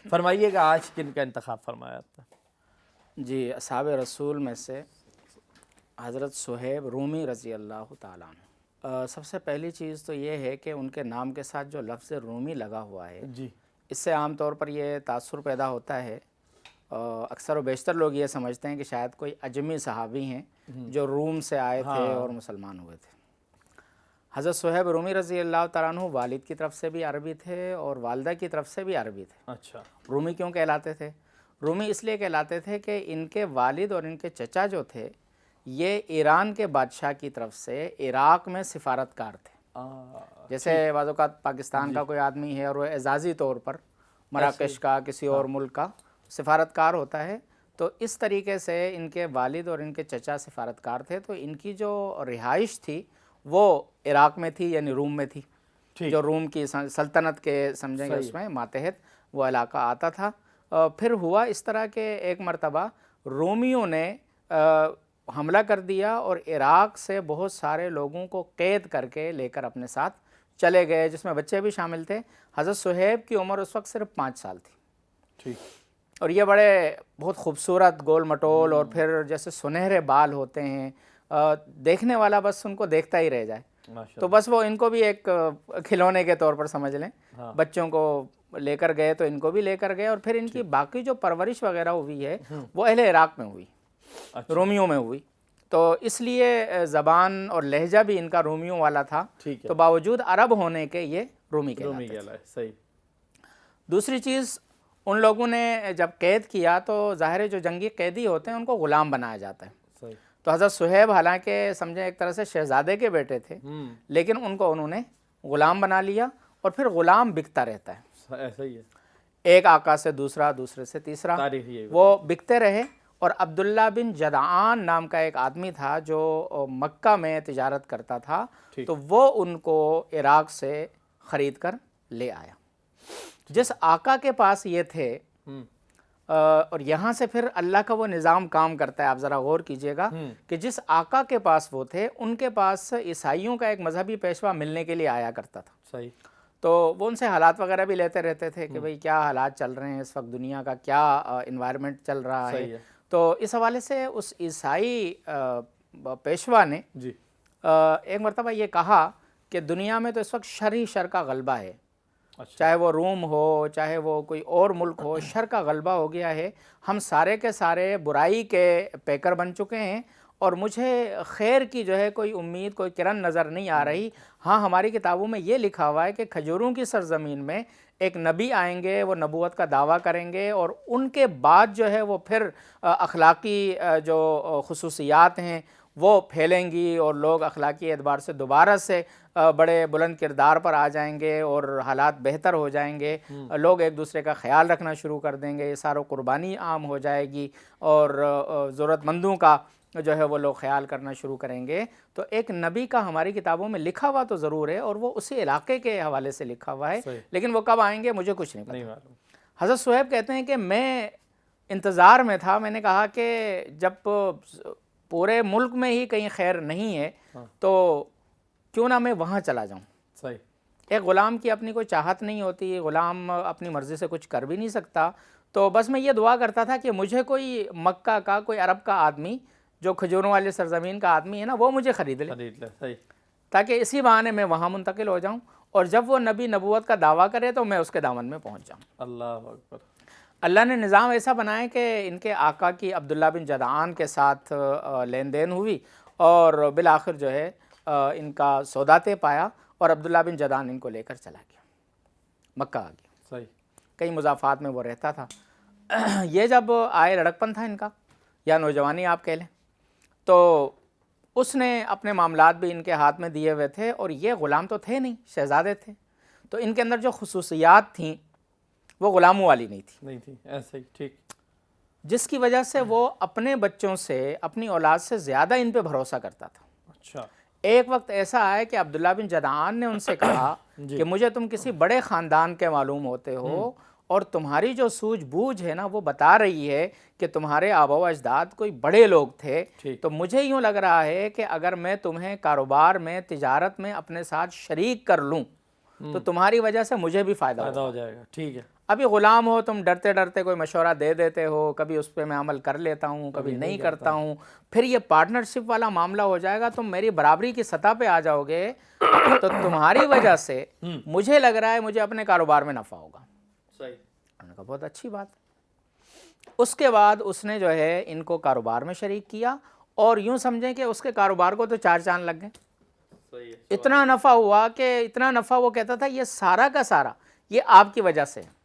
فرمائیے گا آج کن کا انتخاب فرمایا آپ نے؟ جی، اصحاب رسول میں سے حضرت صہیب رومی رضی اللہ تعالیٰ عنہ۔ سب سے پہلی چیز تو یہ ہے کہ ان کے نام کے ساتھ جو لفظ رومی لگا ہوا ہے، جی اس سے عام طور پر یہ تاثر پیدا ہوتا ہے، اکثر و بیشتر لوگ یہ سمجھتے ہیں کہ شاید کوئی اجمی صحابی ہیں جو روم سے آئے تھے اور مسلمان ہوئے تھے۔ حضرت صہیب رومی رضی اللہ تعالیٰ عنہ والد کی طرف سے بھی عربی تھے اور والدہ کی طرف سے بھی عربی تھے۔ اچھا، رومی کیوں کہلاتے تھے؟ رومی اس لیے کہلاتے تھے کہ ان کے والد اور ان کے چچا جو تھے یہ ایران کے بادشاہ کی طرف سے عراق میں سفارتکار تھے۔ جیسے بعض اوقات پاکستان کا کوئی آدمی ہے اور وہ اعزازی طور پر مراکش کا کسی اور ملک کا سفارتکار ہوتا ہے، تو اس طریقے سے ان کے والد اور ان کے چچا سفارتکار تھے، تو ان کی جو رہائش تھی وہ عراق میں تھی، یعنی روم میں تھی، جو روم کی سلطنت کے سمجھیں گے اس میں ماتحت وہ علاقہ آتا تھا۔ پھر ہوا اس طرح کہ ایک مرتبہ رومیوں نے حملہ کر دیا اور عراق سے بہت سارے لوگوں کو قید کر کے لے کر اپنے ساتھ چلے گئے، جس میں بچے بھی شامل تھے۔ حضرت صہیب کی عمر اس وقت صرف 5 سال تھی، اور یہ بڑے بہت خوبصورت گول مٹول اور پھر جیسے سنہرے بال ہوتے ہیں، دیکھنے والا بس ان کو دیکھتا ہی رہ جائے، تو بس وہ ان کو بھی ایک کھلونے کے طور پر سمجھ لیں، بچوں کو لے کر گئے تو ان کو بھی لے کر گئے، اور پھر ان کی باقی جو پرورش وغیرہ ہوئی ہے وہ اہل عراق میں ہوئی، رومیوں میں ہوئی، تو اس لیے زبان اور لہجہ بھی ان کا رومیوں والا تھا، تو باوجود عرب ہونے کے یہ رومی کہلاتے تھے۔ صحیح۔ دوسری چیز، ان لوگوں نے جب قید کیا تو ظاہر ہے جو جنگی قیدی ہوتے ہیں ان کو غلام بنایا جاتا ہے، تو حضرت صہیب حالانکہ سمجھیں ایک طرح سے شہزادے کے بیٹے تھے، لیکن ان کو انہوں نے غلام بنا لیا، اور پھر غلام بکتا رہتا ہے، ایسا ہی ہے، ایک آقا سے دوسرا، دوسرے سے تیسرا، وہ بکتے رہے۔ اور عبداللہ بن جدعان نام کا ایک آدمی تھا جو مکہ میں تجارت کرتا تھا، تو وہ ان کو عراق سے خرید کر لے آیا۔ جس آقا کے پاس یہ تھے، اور یہاں سے پھر اللہ کا وہ نظام کام کرتا ہے، آپ ذرا غور کیجئے گا کہ جس آقا کے پاس وہ تھے ان کے پاس عیسائیوں کا ایک مذہبی پیشوا ملنے کے لیے آیا کرتا تھا، صحیح، تو وہ ان سے حالات وغیرہ بھی لیتے رہتے تھے کہ بھئی کیا حالات چل رہے ہیں اس وقت، دنیا کا کیا انوائرمنٹ چل رہا ہے، تو اس حوالے سے اس عیسائی پیشوا نے ایک مرتبہ یہ کہا کہ دنیا میں تو اس وقت شر ہی شر کا غلبہ ہے، چاہے وہ روم ہو، چاہے وہ کوئی اور ملک ہو، شر کا غلبہ ہو گیا ہے، ہم سارے کے سارے برائی کے پیکر بن چکے ہیں، اور مجھے خیر کی جو ہے کوئی امید، کوئی کرن نظر نہیں آ رہی۔ ہاں، ہماری کتابوں میں یہ لکھا ہوا ہے کہ کھجوروں کی سرزمین میں ایک نبی آئیں گے، وہ نبوت کا دعویٰ کریں گے، اور ان کے بعد جو ہے وہ پھر اخلاقی جو خصوصیات ہیں وہ پھیلیں گی، اور لوگ اخلاقی اعتبار سے دوبارہ سے بڑے بلند کردار پر آ جائیں گے، اور حالات بہتر ہو جائیں گے، لوگ ایک دوسرے کا خیال رکھنا شروع کر دیں گے، اثار و قربانی عام ہو جائے گی، اور ضرورت مندوں کا جو ہے وہ لوگ خیال کرنا شروع کریں گے۔ تو ایک نبی کا ہماری کتابوں میں لکھا ہوا تو ضرور ہے، اور وہ اسی علاقے کے حوالے سے لکھا ہوا ہے، لیکن وہ کب آئیں گے مجھے کچھ نہیں پتا۔ حضرت صہیب کہتے ہیں کہ میں انتظار میں تھا، میں نے کہا کہ جب پورے ملک میں ہی کہیں خیر نہیں ہے تو کیوں نہ میں وہاں چلا جاؤں۔ صحیح، ایک غلام کی اپنی کوئی چاہت نہیں ہوتی، غلام اپنی مرضی سے کچھ کر بھی نہیں سکتا، تو بس میں یہ دعا کرتا تھا کہ مجھے کوئی مکہ کا، کوئی عرب کا آدمی جو کھجوروں والی سرزمین کا آدمی ہے نا، وہ مجھے خرید لے، صحیح، تاکہ اسی بہانے میں وہاں منتقل ہو جاؤں، اور جب وہ نبی نبوت کا دعویٰ کرے تو میں اس کے دامن میں پہنچ جاؤں۔ اللہ اکبر۔ اللہ نے نظام ایسا بنایا کہ ان کے آقا کی عبداللہ بن جدعان کے ساتھ لین دین ہوئی، اور بالآخر جو ہے ان کا سودا طے پایا، اور عبداللہ بن جدعان ان کو لے کر چلا گیا، مکہ آ گیا۔ صحیح، کئی مضافات میں وہ رہتا تھا۔ یہ جب آئے، لڑکپن تھا ان کا، یا نوجوانی آپ کہہ لیں، تو اس نے اپنے معاملات بھی ان کے ہاتھ میں دیے ہوئے تھے، اور یہ غلام تو تھے نہیں، شہزادے تھے، تو ان کے اندر جو خصوصیات تھیں وہ غلاموں والی نہیں تھی، ایسا ہی، ٹھیک، جس کی وجہ سے وہ اپنے بچوں سے، اپنی اولاد سے زیادہ ان پہ بھروسہ کرتا تھا۔ اچھا، ایک وقت ایسا آیا کہ عبداللہ بن جدعان نے ان سے کہا کہ مجھے تم کسی بڑے خاندان کے معلوم ہوتے ہو، اور تمہاری جو سوجھ بوجھ ہے نا وہ بتا رہی ہے کہ تمہارے آبا و اجداد کوئی بڑے لوگ تھے، تو مجھے یوں لگ رہا ہے کہ اگر میں تمہیں کاروبار میں، تجارت میں اپنے ساتھ شریک کر لوں تو تمہاری وجہ سے مجھے بھی فائدہ فائدہ ہوگا. ہو جائے گا. ٹھیک ہے. ابھی غلام ہو تم، ڈرتے ڈرتے کوئی مشورہ دے دیتے ہو، کبھی اس پہ میں عمل کر لیتا ہوں، کبھی نہیں کرتا ہوں، پھر یہ پارٹنرشپ والا معاملہ ہو جائے گا، تم میری برابری کی سطح پہ آ جاؤ گے تو تمہاری وجہ سے مجھے لگ رہا ہے مجھے اپنے کاروبار میں نفع ہوگا. صحیح. انہوں نے کہا بہت اچھی بات. اس کے بعد اس نے جو ہے ان کو کاروبار میں شریک کیا، اور یوں سمجھیں کہ اس کے کاروبار کو تو 4 چاند لگ گئے. صحیح ہے. اتنا نفع ہوا کہ اتنا نفع وہ کہتا تھا یہ سارا کا سارا یہ آپ کی وجہ سے ہے.